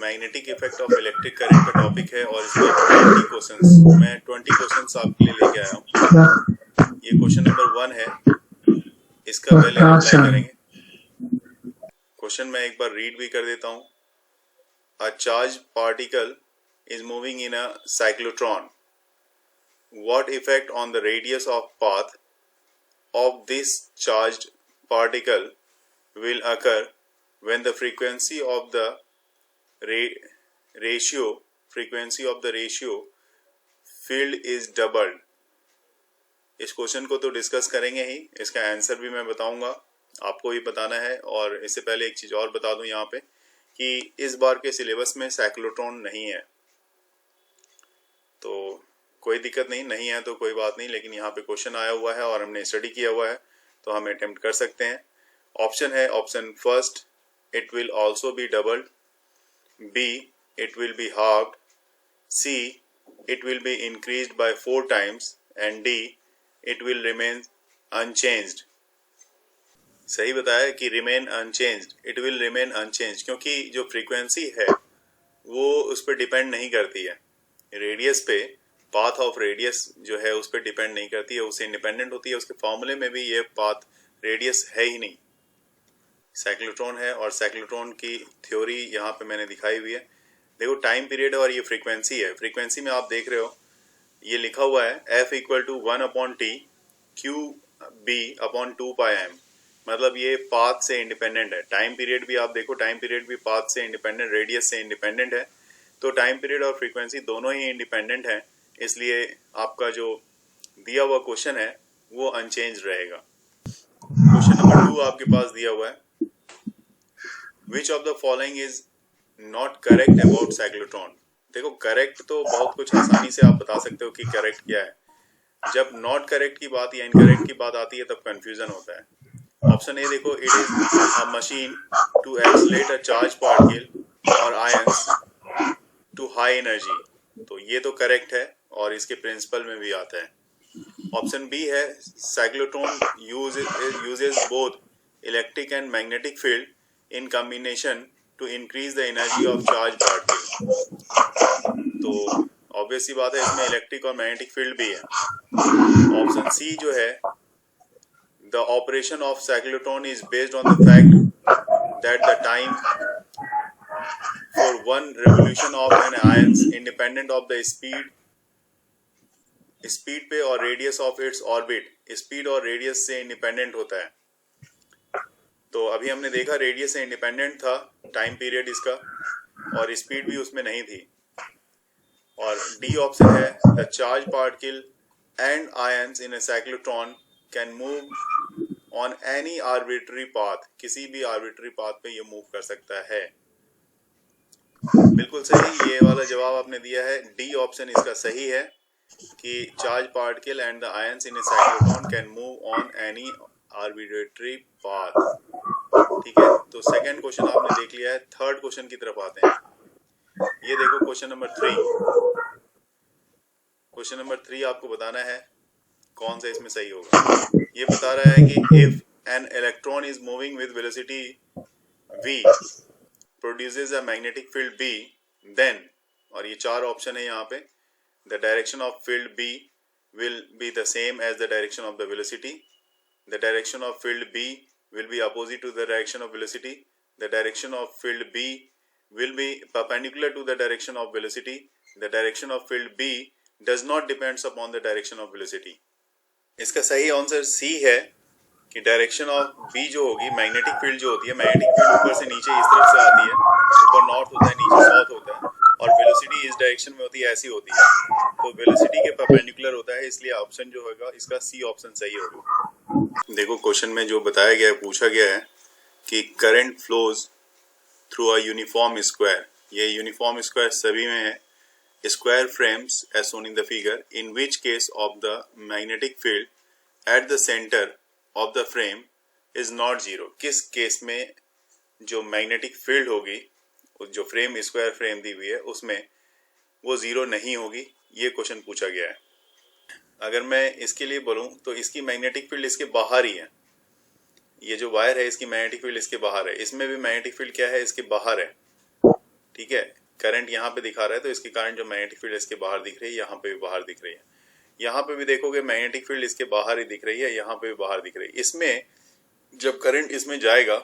Magnetic effect of electric current का topic है और इसमें 20 क्वेश्चंस, मैं 20 क्वेश्चंस आपके लिए लेके आया हूँ। ये क्वेश्चन नंबर 1 है, इसका पहले अप्लाई करेंगे। क्वेश्चन मैं एक बार रीड भी कर देता हूँ। अ charge particle is moving in a cyclotron. What effect on the radius of path of this charged particle will occur when the frequency of the ratio field is doubled? इस question को तो discuss करेंगे ही, इसका answer भी मैं बताऊंगा, आपको भी बताना है। और इससे पहले एक चीज और बता दूं यहाँ पे कि इस बार के सिलेबस में साइक्लोट्रॉन नहीं है, तो कोई दिक्कत नहीं है तो कोई बात नहीं, लेकिन यहाँ पे क्वेश्चन आया हुआ है और हमने स्टडी किया हुआ है तो हम अटेम्प्ट कर सकते हैं। ऑप्शन है option first, it will also be doubled, B it will be halved, see it will be increased by 4 times and D it will remain unchanged. सही बताया कि remain unchanged, it will remain unchanged, क्योंकि जो frequency है वो उस पर depend नहीं करती है, रेडियस पे, पाथ ऑफ रेडियस जो है उस पर डिपेंड नहीं करती है, उससे इंडिपेंडेंट होती है। उसके फॉर्मूले में भी ये पाथ रेडियस है ही नहीं, साइक्लोट्रॉन है। और साइक्लोट्रॉन की थ्योरी यहाँ पे मैंने दिखाई हुई है। देखो टाइम पीरियड और ये फ्रीक्वेंसी है, फ्रीक्वेंसी में आप देख रहे हो ये लिखा हुआ है F = 1/T Q/B/2πm, मतलब ये पाथ से इंडिपेंडेंट है। टाइम पीरियड भी आप देखो, टाइम पीरियड भी पाथ से इंडिपेंडेंट, रेडियस से इंडिपेंडेंट है, तो टाइम पीरियड और फ्रीक्वेंसी दोनों ही इंडिपेंडेंट है, इसलिए आपका जो दिया हुआ क्वेश्चन है वो अनचेंज रहेगा। क्वेश्चन नंबर 2 आपके पास दिया हुआ है, which of the following is not correct about cyclotron. देखो करेक्ट तो बहुत कुछ आसानी से आप बता सकते हो कि करेक्ट क्या है, जब नॉट करेक्ट की बात या इनकरेक्ट की बात आती है तब कंफ्यूजन होता है। ऑप्शन ए देखो, it is a machine to accelerate a charge particle और आयंस टू हाई एनर्जी, तो ये तो करेक्ट है और इसके प्रिंसिपल में भी आता है। ऑप्शन बी है, cyclotron uses both electric and magnetic field in combination to increase the energy of charge particle, तो ऑब्वियस सी बात है इसमें इलेक्ट्रिक और मैग्नेटिक फील्ड भी है। ऑप्शन सी जो है, the operation of cyclotron is based on the fact that the time for one revolution of an ion independent of the speed पे और radius of its orbit, speed और radius से independent होता है। तो अभी हमने देखा रेडियस से इंडिपेंडेंट था टाइम पीरियड इसका, और स्पीड भी उसमें नहीं थी। और डी ऑप्शन है, the charge particle and ions in a cyclotron can move on any arbitrary path, किसी भी आर्बिट्ररी पाथ पे ये मूव कर सकता है। बिल्कुल सही, ये वाला जवाब आपने दिया है, डी ऑप्शन इसका सही है कि charge particle and the ions in A cyclotron can move on any arbitrary path. ठीक है, तो सेकंड क्वेश्चन आपने देख लिया है। थर्ड क्वेश्चन की तरफ आते हैं। ये देखो क्वेश्चन नंबर 3। क्वेश्चन नंबर 3 आपको बताना है कौन सा इसमें सही होगा। ये बता रहा है कि if an electron is moving with velocity v produces a magnetic field B, then, और ये 4 ऑप्शन है यहाँ पे, the direction of field B will be the same as the direction of the velocity, the direction of field B will be opposite to the direction of velocity, the direction of field B will be perpendicular to the direction of velocity, the direction of field B does not depends upon the direction of velocity। इसका सही answer C है कि direction of B जो होगी, magnetic field जो होती है, magnetic field ऊपर से नीचे इस तरफ से आती है, ऊपर नॉर्थ होता है नीचे साउथ होता है, और वेलोसिटी इस डायरेक्शन में होती है, ऐसी होती है, तो वेलोसिटी के परपेंडिकुलर होता है, इसलिए ऑप्शन जो होगा इसका सी ऑप्शन सही होगा। देखो क्वेश्चन में जो बताया गया है, पूछा गया है कि current flows through a uniform square, ये यूनिफॉर्म स्क्वायर सभी में है, square frames as shown in the figure, in which case of the magnetic field at the centre of the frame is not zero. किस case में जो magnetic field होगी, जो frame square frame दी हुई है उसमें वो जीरो नहीं होगी, ये क्वेश्चन पूछा गया है। अगर मैं इसके लिए बोलूं तो इसकी मैग्नेटिक फील्ड इसके बाहर ही है, ये जो वायर है इसकी मैग्नेटिक फील्ड इसके बाहर है, इसमें भी मैग्नेटिक फील्ड क्या है, इसके बाहर है। ठीक है, करंट यहाँ पे दिखा रहा है तो इसके कारण जो मैग्नेटिक फील्ड इसके बाहर दिख रही है, यहाँ पे भी बाहर दिख रही है। यहाँ पे भी देखोगे मैग्नेटिक फील्ड इसके बाहर ही दिख रही है, यहाँ पे भी बाहर दिख रही है। इसमें जब करंट इसमें जाएगा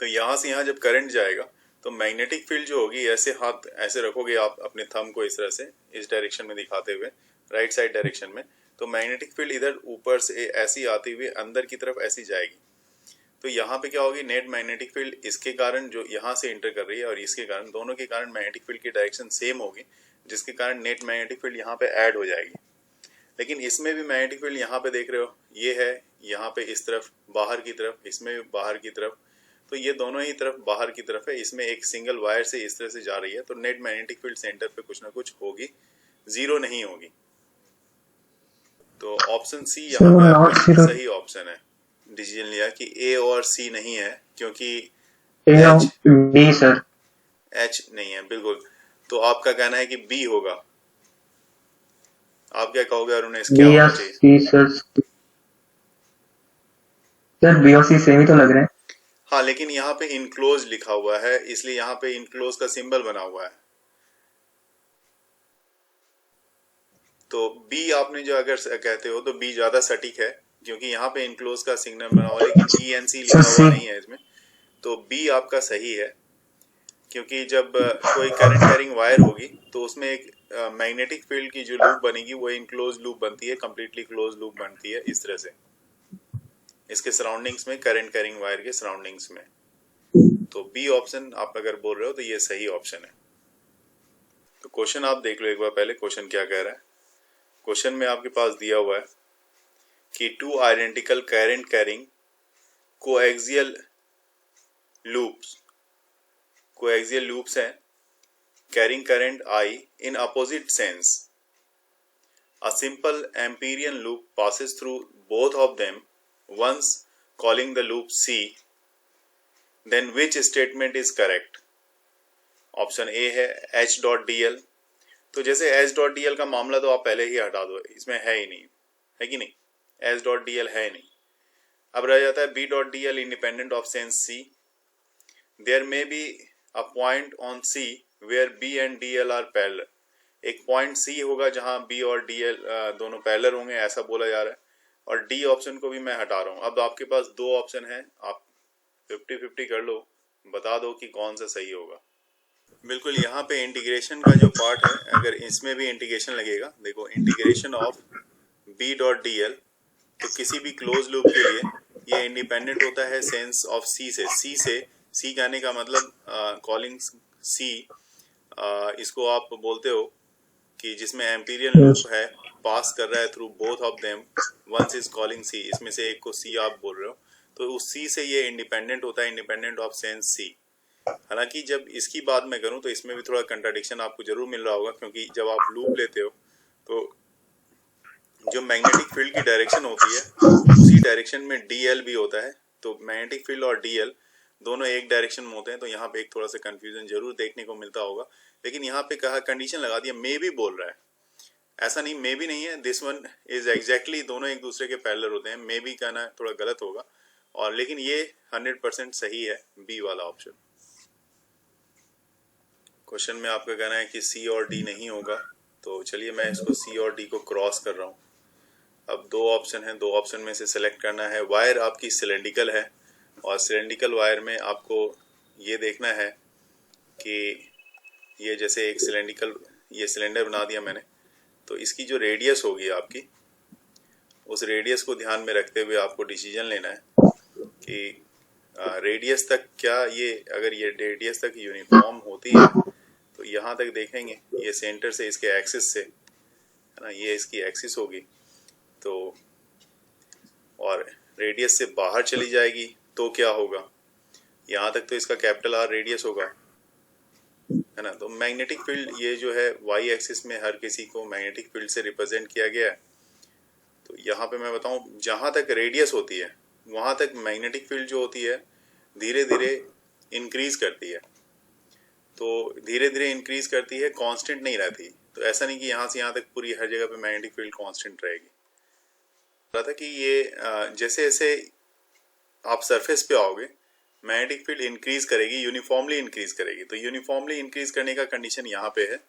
तो यहाँ से यहाँ जब करंट जाएगा तो मैग्नेटिक फील्ड जो होगी, ऐसे हाथ ऐसे रखोगे आप अपने थंब को इस तरह से, इस डायरेक्शन में दिखाते हुए, राइट साइड डायरेक्शन में, तो मैग्नेटिक फील्ड इधर ऊपर से ऐसी आती हुई अंदर की तरफ ऐसी जाएगी। तो यहाँ पे क्या होगी, नेट मैग्नेटिक फील्ड इसके कारण जो यहाँ से इंटर कर रही है और इसके कारण, दोनों के कारण मैग्नेटिक फील्ड की डायरेक्शन सेम होगी, जिसके कारण नेट मैग्नेटिक फील्ड यहाँ पे ऐड हो जाएगी। लेकिन इसमें भी मैग्नेटिक फील्ड यहाँ पे देख रहे हो, ये है यहाँ पे इस तरफ बाहर की तरफ, इसमें भी बाहर की तरफ, तो ये दोनों ही तरफ बाहर की तरफ है। इसमें एक सिंगल वायर से इस तरह से जा रही है, तो नेट मैग्नेटिक फील्ड सेंटर पे कुछ ना कुछ होगी, जीरो नहीं होगी। तो ऑप्शन सी यहाँ पे सही ऑप्शन है। डिसीजन लिया कि ए और सी नहीं है, क्योंकि बी सर, एच नहीं है बिल्कुल। तो आपका कहना है कि बी होगा। आप क्या कहोगे अरुण, क्या होना चाहिए? सर बी और सी सेम ही तो लग रहे हैं। हाँ, लेकिन यहाँ पे इनक्लोज लिखा हुआ है, इसलिए यहाँ पे इनक्लोज का सिंबल बना हुआ है। तो बी आपने जो अगर कहते हो तो बी ज्यादा सटीक है, क्योंकि यहाँ पे इनक्लोज का सिग्नल बना हुआ है, लेकिन GNC लिखा हुआ नहीं है इसमें। तो बी आपका सही है, क्योंकि जब कोई करंट कैरिंग वायर होगी तो उसमें एक मैग्नेटिक फील्ड की जो लूप बनेगी वो इनक्लोज लूप बनती है, कंप्लीटली क्लोज लूप बनती है इस तरह से, इसके सराउंडिंग्स में, करंट कैरिंग वायर के सराउंडिंग्स में। तो बी ऑप्शन आप अगर बोल रहे हो तो ये सही ऑप्शन है। तो क्वेश्चन आप देख लो एक बार पहले, क्वेश्चन क्या कह रहा है। क्वेश्चन में आपके पास दिया हुआ है कि two identical current carrying coaxial loops हैं carrying current I in opposite sense. A simple Amperian loop passes through both of them, once calling the loop C. Then which statement is correct? Option A है H.dl। तो जैसे H.dl का मामला तो आप पहले ही हटा दो, इसमें है ही नहीं, है कि नहीं, H.dl है नहीं। अब रह जाता है B.dl independent of sense C. There may be a point on C where B and DL are parallel. एक पॉइंट C होगा जहां B और DL दोनों पैरेलल होंगे, ऐसा बोला जा रहा है। और D ऑप्शन को भी मैं हटा रहा हूं। अब आपके पास दो ऑप्शन है, आप 50-50 कर लो, बता दो कि कौन सा सही होगा। बिल्कुल, यहाँ पे इंटीग्रेशन का जो पार्ट है, अगर इसमें भी इंटीग्रेशन लगेगा, देखो इंटीग्रेशन ऑफ B.dl, तो किसी भी क्लोज लूप के लिए ये इंडिपेंडेंट होता है सेंस ऑफ C से। C कहने का मतलब कॉलिंग C, इसको आप बोलते हो कि जिसमें एम्पीरियन लूप है, पास कर रहा है through both of them, once is calling C, इसमें से एक को C आप बोल रहे हो, तो उस C से ये इंडिपेंडेंट होता है, इंडिपेंडेंट ऑफ सेंस C। हालांकि जब इसकी बात मैं करूं तो इसमें भी थोड़ा कंट्राडिक्शन आपको जरूर मिल रहा होगा, क्योंकि जब आप लूप लेते हो तो जो मैग्नेटिक फील्ड की डायरेक्शन होती है उसी डायरेक्शन में DL भी होता है। तो मैग्नेटिक फील्ड और DL दोनों एक डायरेक्शन में होते हैं, तो यहाँ पे एक थोड़ा सा कंफ्यूजन जरूर देखने को मिलता होगा। लेकिन यहाँ पे कहा, कंडीशन लगा दिया, मे भी बोल रहा है, ऐसा नहीं, मे भी नहीं है, दिस वन इज एग्जैक्टली, दोनों एक दूसरे के पैरेलल होते हैं, मे भी कहना थोड़ा गलत होगा। और लेकिन ये 100% सही है, बी वाला ऑप्शन। क्वेश्चन में आपका कहना है कि C और D नहीं होगा, तो चलिए मैं इसको C और D को क्रॉस कर रहा हूँ। अब दो ऑप्शन है, दो ऑप्शन में से सिलेक्ट करना है। वायर आपकी सिलेंड्रिकल है, और सिलेंड्रिकल वायर में आपको ये देखना है कि ये जैसे एक सिलेंड्रिकल, ये सिलेंडर बना दिया मैंने, तो इसकी जो रेडियस होगी आपकी, उस रेडियस को ध्यान में रखते हुए आपको डिसीजन लेना है कि रेडियस तक क्या ये, अगर ये रेडियस तक यूनिफॉर्म होती है तो यहाँ तक देखेंगे, ये सेंटर से इसके एक्सिस से, है ना, ये इसकी एक्सिस होगी, तो और रेडियस से बाहर चली जाएगी तो क्या होगा, यहाँ तक तो इसका कैपिटल R रेडियस होगा, है ना। तो मैग्नेटिक फील्ड ये जो है y एक्सिस में हर किसी को मैग्नेटिक फील्ड से रिप्रेजेंट किया गया है। तो यहाँ पे मैं बताऊं, जहां तक रेडियस होती है वहां तक मैग्नेटिक फील्ड जो होती है धीरे धीरे इंक्रीज करती है। तो धीरे धीरे इंक्रीज करती है, कांस्टेंट नहीं रहती। तो ऐसा नहीं कि यहाँ से यहाँ तक पूरी हर जगह पे मैग्नेटिक फील्ड कांस्टेंट रहेगी। रहा था कि ये जैसे जैसे आप सरफेस पे आओगे मैग्नेटिक फील्ड इंक्रीज करेगी, यूनिफॉर्मली इंक्रीज करेगी। तो यूनिफॉर्मली इंक्रीज करने का कंडीशन यहाँ पे है,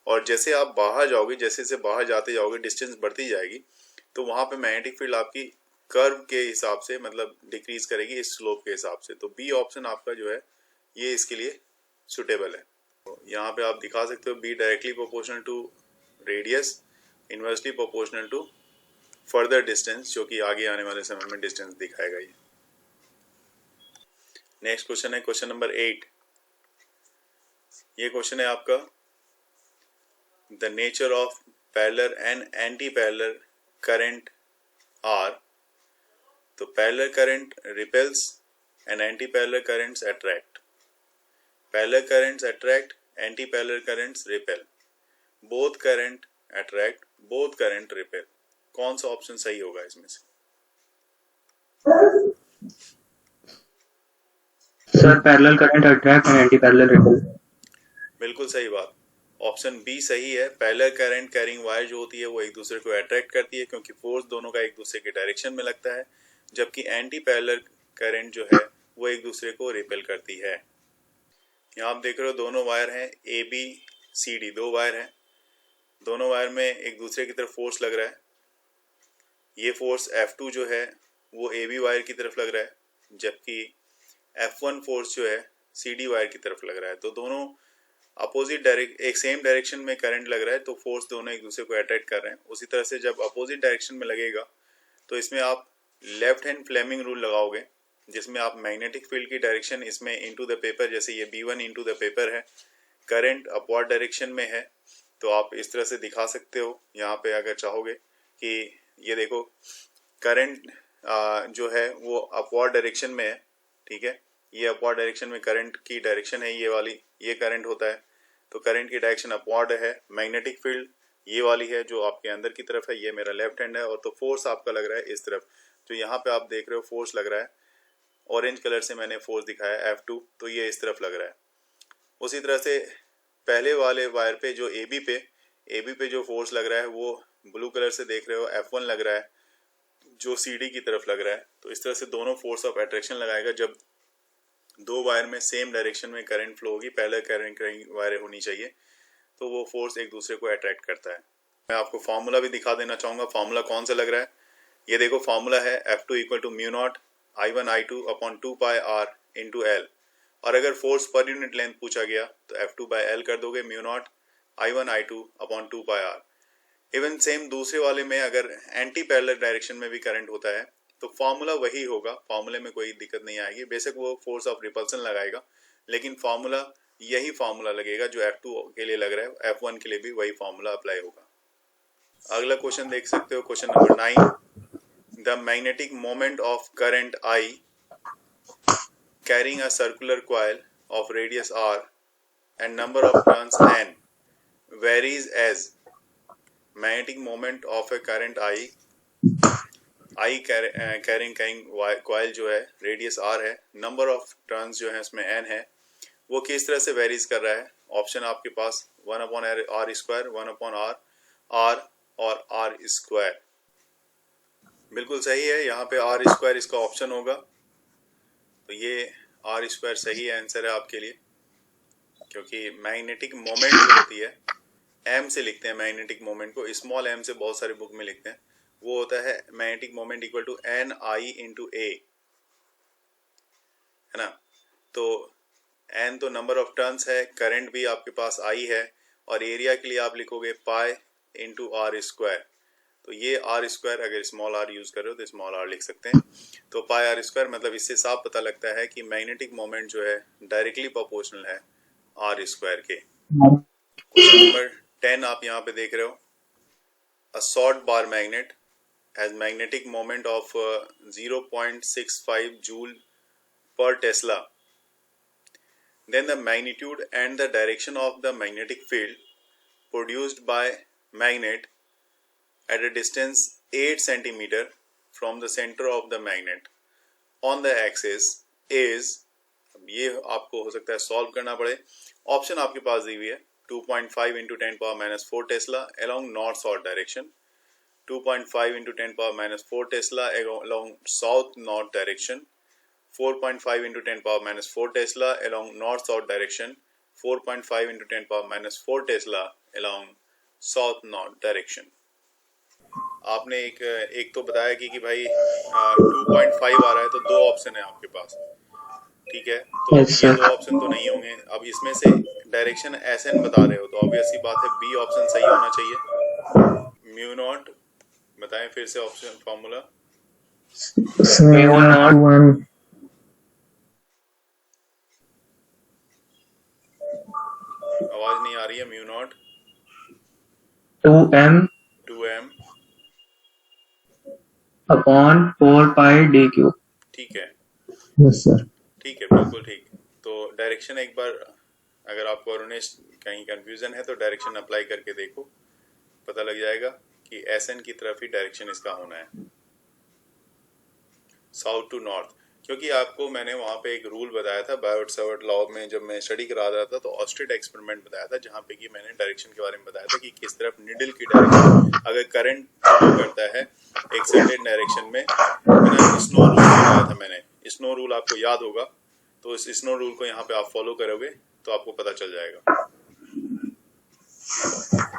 और जैसे आप बाहर जाओगे, जैसे जैसे बाहर जाते जाओगे डिस्टेंस बढ़ती जाएगी, तो वहां पे मैग्नेटिक फील्ड आपकी कर्व के हिसाब से मतलब डिक्रीज करेगी इस स्लोप के हिसाब से। तो बी ऑप्शन आपका जो है ये इसके लिए सुटेबल है। तो यहाँ पे आप दिखा सकते हो B directly proportional to radius, inversely proportional to further distance, जो कि आगे आने वाले समय में डिस्टेंस दिखाएगा ये। नेक्स्ट क्वेश्चन है क्वेश्चन नंबर 8। ये क्वेश्चन है आपका the nature of parallel and anti parallel current are. तो parallel current repels and anti parallel currents attract. Parallel currents attract, anti parallel currents repel. Both current attract, both current repel. कौन सा option सही होगा इसमें से? Sir parallel current attract and anti parallel repel. बिल्कुल सही बात, ऑप्शन बी सही है। पैरेलल करंट कैरिंग वायर जो होती है वो एक दूसरे को अट्रैक्ट करती है क्योंकि फोर्स दोनों का एक दूसरे के डायरेक्शन में लगता है, जबकि एंटी पैरेलल करंट जो है वो एक दूसरे को रिपेल करती है। यहाँ आप देख रहे हो दोनों वायर हैं, ए बी सी डी, दो वायर हैं। दोनों वायर में एक दूसरे की तरफ फोर्स लग रहा है। ये फोर्स F2 जो है वो ए बी वायर की तरफ लग रहा है, जबकि F1 फोर्स जो है सी डी वायर की तरफ लग रहा है। तो दोनों अपोजिट एक सेम डायरेक्शन में करंट लग रहा है, तो फोर्स दोनों एक दूसरे को अट्रैक्ट कर रहे हैं। उसी तरह से जब अपोजिट डायरेक्शन में लगेगा तो इसमें आप लेफ्ट हैंड फ्लेमिंग रूल लगाओगे, जिसमें आप मैग्नेटिक फील्ड की डायरेक्शन इसमें इनटू द पेपर, जैसे ये B1 इनटू द पेपर है, करंट अपवर्ड डायरेक्शन में है, तो आप इस तरह से दिखा सकते हो। यहाँ पे अगर चाहोगे कि ये देखो करंट जो है वो अपवर्ड डायरेक्शन में है, ठीक है, ये अपवर्ड डायरेक्शन में करंट की डायरेक्शन है, ये वाली, ये करंट होता है, तो करंट की डायरेक्शन अपवर्ड है। मैग्नेटिक फील्ड ये वाली है जो आपके अंदर की तरफ है, ये मेरा लेफ्ट हैंड है, और तो फोर्स आपका लग रहा है इस तरफ। तो यहाँ पे आप देख रहे हो फोर्स लग रहा है, ऑरेंज कलर से मैंने फोर्स दिखाया F2, तो ये इस तरफ लग रहा है। उसी तरह से पहले वाले वायर पे जो AB पे जो फोर्स लग रहा है वो ब्लू कलर से देख रहे हो F1 लग रहा है, जो CD की तरफ लग रहा है। तो इस तरह से दोनों फोर्स ऑफ अट्रैक्शन लगाएगा। जब दो वायर में सेम डायरेक्शन में करंट फ्लो होगी, पहले करंट वायर होनी चाहिए, तो वो फोर्स एक दूसरे को अट्रैक्ट करता है। मैं आपको फार्मूला भी दिखा देना चाहूंगा, फार्मूला कौन सा लग रहा है। ये देखो फार्मूला है F2 equal to mu naught I1 I2 upon 2 pi R into L, और अगर फोर्स पर यूनिट लेंथ पूछा गया तो F2 बाई L कर दोगे, mu naught I1 I2 upon 2 pi R। Even same दूसरे वाले में अगर एंटी पैरेलल डायरेक्शन में भी करंट होता है तो फार्मूला वही होगा, फार्मूले में कोई दिक्कत नहीं आएगी। बेशक वो फोर्स ऑफ रिपल्सन लगाएगा, लेकिन फार्मूला यही फार्मूला लगेगा जो F2 के लिए लग रहा है, F1 के लिए भी वही फार्मूला अप्लाई होगा। अगला क्वेश्चन देख सकते हो, question number 9। The magnetic moment of current I carrying a circular coil of radius R and number of turns N varies as magnetic moment of a current I carrying coil जो है radius R है, number of turns जो है उसमें N है, वो किस तरह से वेरीज कर रहा है। ऑप्शन आपके पास 1/r स्क्वायर, 1/r R और R स्क्वायर। बिल्कुल सही है, यहाँ पे R स्क्वायर इसका ऑप्शन होगा, तो ये R स्क्वायर सही आंसर है आपके लिए, क्योंकि मैग्नेटिक मोमेंट जो होती है M से लिखते हैं मैग्नेटिक मोमेंट को, स्मॉल m से बहुत सारे बुक में लिखते हैं, वो होता है magnetic moment equal to NI into A, है ना। तो N तो नंबर ऑफ टर्न्स है, करंट भी आपके पास I है, और एरिया के लिए आप लिखोगे पाई इंटू R स्क्वायर। तो ये R स्क्वायर अगर स्मॉल r यूज कर रहे हो तो स्मॉल r लिख सकते हैं। तो पाई R स्क्वायर मतलब इससे साफ पता लगता है कि मैग्नेटिक मोमेंट जो है डायरेक्टली प्रोपोर्शनल है R स्क्वायर के। क्वेश्चन नंबर 10 आप यहाँ पे देख रहे हो, a short bar magnet has magnetic moment of 0.65 joule पर Tesla, then the magnitude and the direction of the magnetic field produced by magnet at a distance 8 centimeter from the center of the magnet on the axis is, अब ये आपको हो सकता है solve करना पड़े। Option आपके पास दी हुई है 2.5 into 10 power minus 4 Tesla along north south direction, 2.5 into 10 power minus 4 Tesla along south north direction, 4.5 into 10 power minus 4 Tesla along north-south direction, 4.5 into 10 power minus 4 Tesla along south-north direction. आपने एक तो बताया कि भाई 2.5 आ रहा है, तो दो ऑप्शन है आपके पास, ठीक है, तो Yes, ये sir. दो ऑप्शन तो नहीं होंगे। अब इसमें से डायरेक्शन एसएन बता रहे हो, तो ऑब्वियस सी बात है बी ऑप्शन सही होना चाहिए। म्यू नॉट, बताएं फिर से ऑप्शन फॉर्मूला। Mu naught 1. आवाज नहीं आ रही है। Mu naught 2m 2m upon 4 pi dq. ठीक है, Yes, sir. ठीक है, बिल्कुल ठीक। तो डायरेक्शन एक बार, अगर आपको अरुणेश कहीं कंफ्यूजन है तो डायरेक्शन अप्लाई करके देखो, पता लग जाएगा कि एसएन की तरफ ही डायरेक्शन इसका होना है, साउथ टू नॉर्थ। क्योंकि आपको मैंने वहाँ पे एक रूल बताया था बायोट सावर्ट लॉ में, जब मैं स्टडी करा रहा था, तो ऑस्ट्रेट एक्सपेरिमेंट बताया था, जहाँ पे कि मैंने डायरेक्शन के बारे में बताया था कि किस तरफ निडल की डायरेक्शन अगर करंट करता है एक सर्टेन डायरेक्शन में, स्नो रूल बताया था मैंने। स्नो रूल आपको याद होगा, तो इस स्नो रूल को यहाँ पे आप फॉलो करोगे तो आपको पता चल जाएगा।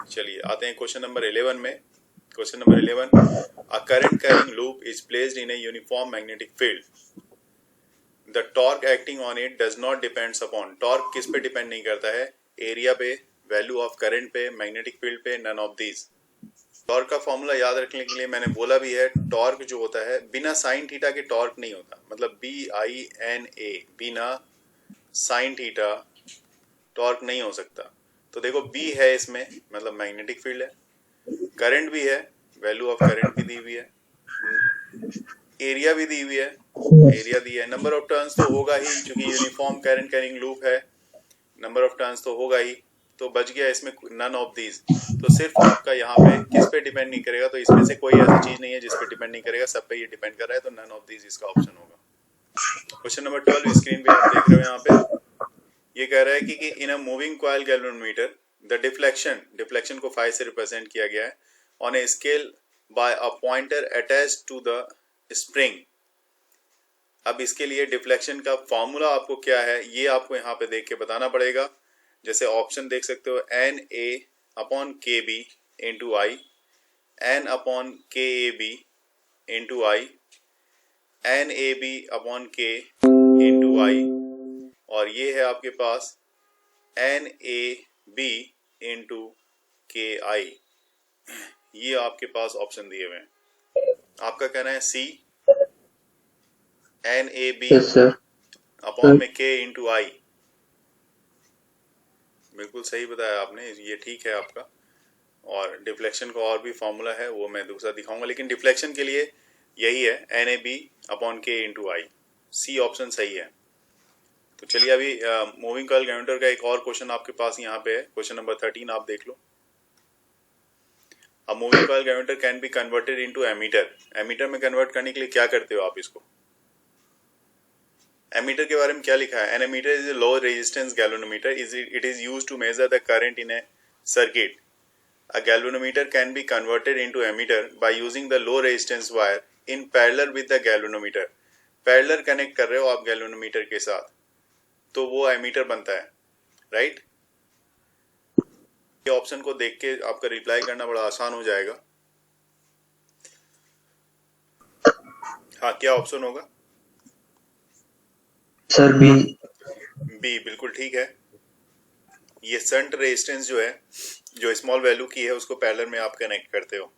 चलिए आते हैं क्वेश्चन नंबर 11 में। Question number 11, a current carrying loop is placed in a uniform magnetic field. The torque acting on it does not depends upon, torque किस पे डिपेंड नहीं करता है, एरिया पे, वैल्यू ऑफ करंट पे, मैग्नेटिक फील्ड पे, none of these. Torque का formula याद रखने के लिए मैंने बोला भी है, टॉर्क जो होता है बिना साइन थीटा के टॉर्क नहीं होता, मतलब BINA, बिना साइन थीटा टॉर्क नहीं हो सकता। तो देखो B है इसमें, मतलब मैग्नेटिक फील्ड है, करंट भी है, वैल्यू ऑफ करंट भी दी हुई है, एरिया भी दी हुई है, एरिया दी है, नंबर ऑफ टर्न्स तो होगा ही, क्योंकि यूनिफॉर्म करंट कैरिंग लूप है, नंबर ऑफ टर्न्स तो होगा ही, तो बच गया इसमें नन ऑफ दीज। तो सिर्फ आपका यहाँ पे किस पे डिपेंड नहीं करेगा, तो इसमें से कोई ऐसी चीज नहीं है जिस पे डिपेंड नहीं करेगा, सब पे ये डिपेंड कर रहा है, तो नन ऑफ दीज इसका ऑप्शन होगा। क्वेश्चन नंबर 12 स्क्रीन पे आप देख रहे हो, यहाँ पे ये कह रहा है कि in a moving coil galvanometer the deflection को 5 से रिप्रेजेंट किया गया है on a scale by a pointer attached to the spring. अब इसके लिए डिफ्लेक्शन का फॉर्मूला आपको क्या है, ये आपको यहाँ पे देख के बताना पड़ेगा। जैसे ऑप्शन देख सकते हो, NA/KB इंटू आई, N/KAB इंटू आई, NAB/K इंटू आई, और ये है आपके पास NAB इंटू KI। ये आपके पास ऑप्शन दिए हुए हैं। आपका कहना है C, NAB Yes, sir. Upon में K इंटू आई। बिल्कुल सही बताया आपने, ये ठीक है आपका। और डिफ्लेक्शन का और भी फॉर्मूला है, वो मैं दूसरा दिखाऊंगा, लेकिन डिफ्लेक्शन के लिए यही है, NAB/K इंटू आई। सी ऑप्शन सही है। तो चलिए अभी मूविंग कॉइल गैल्वेनोमीटर का एक और क्वेश्चन आपके पास यहाँ पे है, क्वेश्चन नंबर 13 आप देख लो। अब moving coil galvanometer can be converted into ammeter. Ammeter में कन्वर्ट करने के लिए क्या करते हो आप इसको, एमीटर के बारे में क्या लिखा है, an ammeter is a low resistance galvanometer, it is used to measure the current in a circuit. A galvanometer can be converted into ammeter by using the low resistance wire in parallel with the galvanometer. Parallel connect कर रहे हो आप galvanometer के साथ, तो वो ammeter बनता है, राइट। ये ऑप्शन को देख के आपका रिप्लाई करना बड़ा आसान हो जाएगा। हाँ, क्या ऑप्शन होगा सर? बी। बी बिल्कुल ठीक है। ये शंट रेजिस्टेंस जो है, जो स्मॉल वैल्यू की है, उसको पैरेलल में आप कनेक्ट करते हो।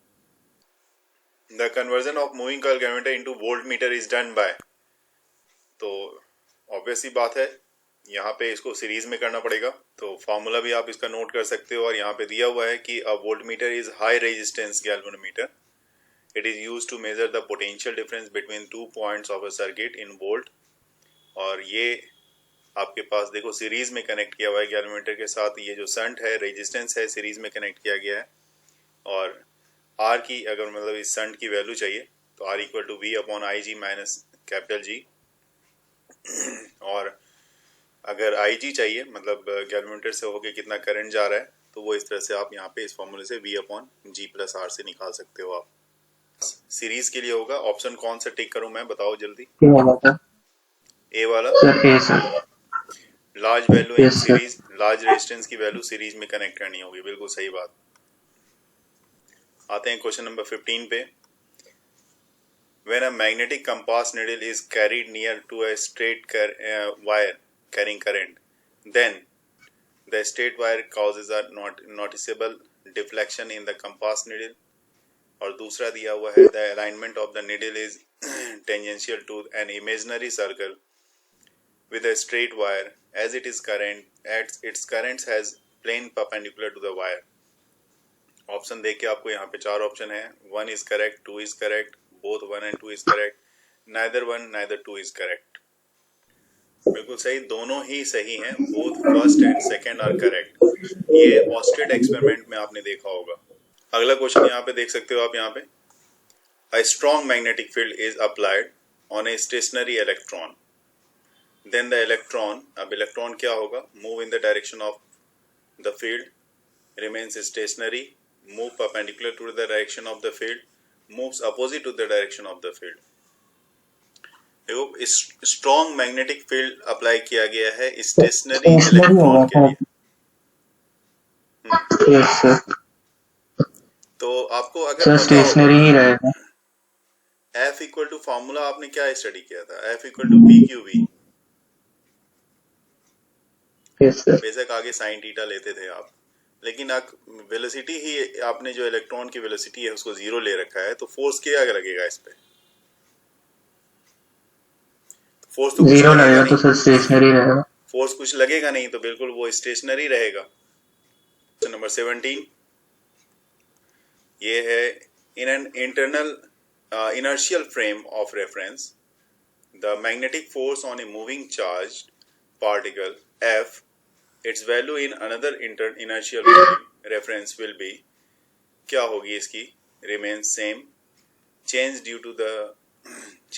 The conversion of moving coil galvanometer into volt meter is done by, तो ऑब्वियस ही बात है यहाँ पे इसको सीरीज में करना पड़ेगा, तो फॉर्मूला भी आप इसका नोट कर सकते हो। और यहाँ पे दिया हुआ है कि a voltmeter is high resistance galvanometer, it is used to measure the potential difference between 2 points of a circuit in volt. और ये आपके पास देखो सीरीज में कनेक्ट किया हुआ है गैल्वेनोमीटर के साथ, ये जो शंट है रेजिस्टेंस है सीरीज में कनेक्ट किया गया है। और आर की अगर मतलब इस शंट की वैल्यू चाहिए तो R equal to V/IG minus capital G। और अगर IG चाहिए, मतलब गैल्वेनोमीटर से होके कितना करंट जा रहा है, तो वो इस तरह से आप यहाँ पे इस फॉर्मूले से V/G+R से निकाल सकते हो आप। सीरीज के लिए होगा। ऑप्शन कौन सा टिक करूं मैं, बताओ जल्दी। क्या होगा? ए वाला sir A sir. Large value in yes sir. Series, large resistance की वैल्यू सीरीज में कनेक्ट करनी होगी, बिल्कुल सही बात। आते हैं क्वेश्चन नंबर 15 पे। When a magnetic compass needle is carried near to a straight wire carrying current, then the straight wire causes a noticeable deflection in the compass needle. और दूसरा दिया हुआ है the alignment of the needle is tangential to an imaginary circle with a straight wire as it is current as its currents has plane perpendicular to the wire. Option देख के आपको यहाँ पे 4 ऑप्शन है। 1 is correct, 2 is correct, both 1 and 2 is correct, neither 1 neither 2 is correct। बिल्कुल सही, दोनों ही सही हैं, both first and second are correct। ये ऑस्ट्रेट एक्सपेरिमेंट में आपने देखा होगा। अगला क्वेश्चन यहाँ पे देख सकते हो आप, यहाँ पे A strong magnetic field is applied on a stationary electron. Then the electron, अब इलेक्ट्रॉन क्या होगा, move in the direction of the field, remains stationary, move perpendicular to the direction of the field, moves opposite to the direction of the field। देखो, strong magnetic field apply किया गया है stationery electron के लिए। Yes sir. तो आपको अगर sir stationery ही रहेगा। F इक्वल टू फॉर्मूला आपने क्या स्टडी किया था, F equal to P Q V. Yes sir. बेशक आगे साइन थीटा लेते थे आप, लेकिन वेलोसिटी ही आपने जो इलेक्ट्रॉन की वेलोसिटी है उसको 0 ले रखा है, तो फोर्स क्या लगेगा इस पे? फोर्स तो 0 लगेगा तो सर स्टेशनरी रहेगा। फोर्स कुछ लगेगा नहीं, तो बिल्कुल वो स्टेशनरी रहेगा। क्वेश्चन नंबर 17 ये है, in an internal inertial frame of reference, the magnetic force on a moving charged particle F, its value in another inertial frame reference will be, क्या होगी इसकी? remains same, change due to the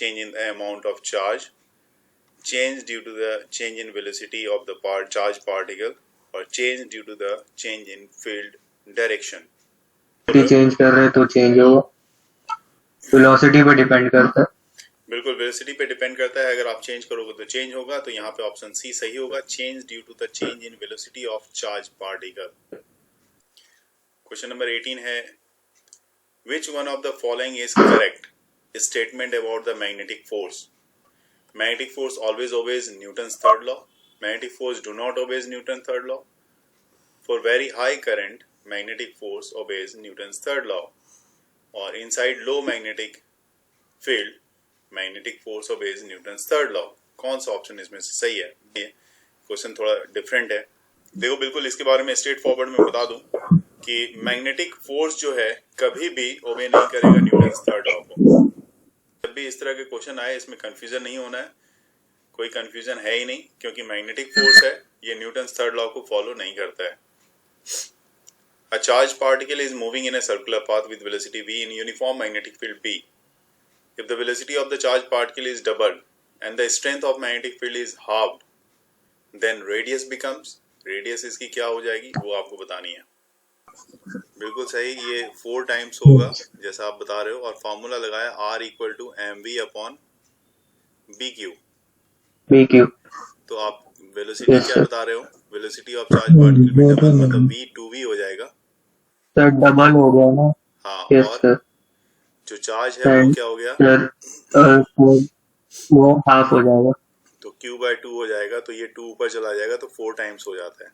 change in the amount of charge, change due to the change in velocity of the charged particle, और change due to the change in field direction। Change कर रहे तो change होगा, velocity पे depend करता है। बिल्कुल velocity पे डिपेंड करता है, अगर आप चेंज करोगे तो चेंज होगा, तो यहाँ पे ऑप्शन सी सही होगा, change due to the change in velocity of charge particle. Question number 18 है, which one of the following is correct statement about the magnetic force? Magnetic force always obeys Newton's third law, magnetic force do not obey Newton third law, for very high current magnetic force obeys Newton's third law, और inside low magnetic field magnetic force obeys Newton's third law. कौन सा option इसमें से सही है? ये question थोड़ा different है। देखो बिल्कुल इसके बारे में स्ट्रेट फॉरवर्ड में बता दूं कि मैग्नेटिक फोर्स जो है कभी भी ओबे नहीं करेगा न्यूटन्स थर्ड लॉ को। जब भी इस तरह के क्वेश्चन आए इसमें कंफ्यूजन नहीं होना है, कोई कंफ्यूजन है ही नहीं, क्योंकि मैग्नेटिक फोर्स है ये न्यूटन्स थर्ड लॉ को फॉलो नहीं करता है। A charged particle is moving in a circular path with velocity v in uniform magnetic field B. If the velocity of the charged particle is doubled and the strength of magnetic field is halved, then radius becomes, radius इसकी क्या हो जाएगी वो आपको बतानी है। बिल्कुल सही, ये 4 टाइम्स होगा जैसा आप बता रहे हो, और फॉर्मूला लगाया R equal to mv upon BQ। तो आप वेलोसिटी क्या बता रहे हो? वेलोसिटी ऑफ चार्ज पार्टिकल मतलब v2v हो जाएगा सर, डबल हो गया ना। हाँ, यस और सर। जो चार्ज है वो क्या हो गया? सर वो हाफ हो जाएगा, तो q/2 हो जाएगा, तो ये 2 ऊपर चला जाएगा तो 4 टाइम्स हो जाता है।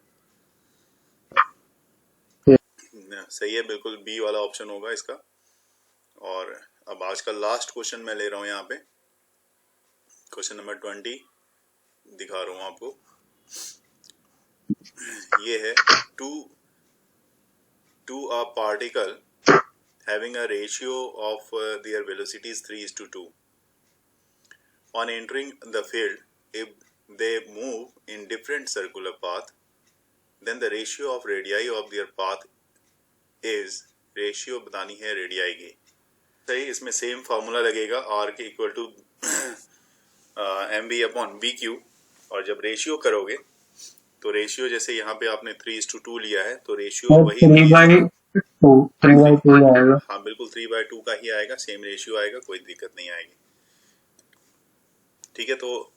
सही है, बिल्कुल बी वाला ऑप्शन होगा इसका। और अब आज का लास्ट क्वेश्चन मैं ले रहा हूं यहाँ पे, क्वेश्चन नंबर 20 दिखा रहा हूं आपको। ये है to a particle having a ratio of their velocities 3:2. On entering the field, if they move in different circular path, then the ratio of radii of their path is, ratio बतानी है radii की। सही, इसमें same formula लगेगा R के equal to mv upon bq, और जब ratio करोगे तो रेशियो जैसे यहाँ पे आपने 3:2 लिया है, तो रेशियो वही 3/2 आएगा। हाँ बिल्कुल 3/2 का ही आएगा, सेम रेशियो आएगा, कोई दिक्कत नहीं आएगी। ठीक है, तो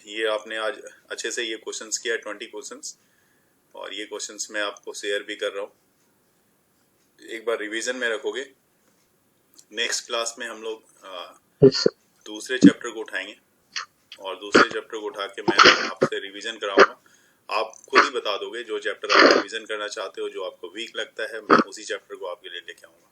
ये आपने आज अच्छे से ये क्वेश्चंस किया, 20 क्वेश्चंस, और ये क्वेश्चंस मैं आपको शेयर भी कर रहा हूँ, एक बार रिवीजन में रखोगे। नेक्स्ट क्लास में हम लोग yes, दूसरे चैप्टर को उठाएंगे, और दूसरे चैप्टर को उठा के मैं आपसे रिवीजन कराऊंगा। आप खुद ही बता दोगे जो चैप्टर आप रिवीजन करना चाहते हो, जो आपको वीक लगता है, मैं उसी चैप्टर को आपके लिए लेके आऊंगा।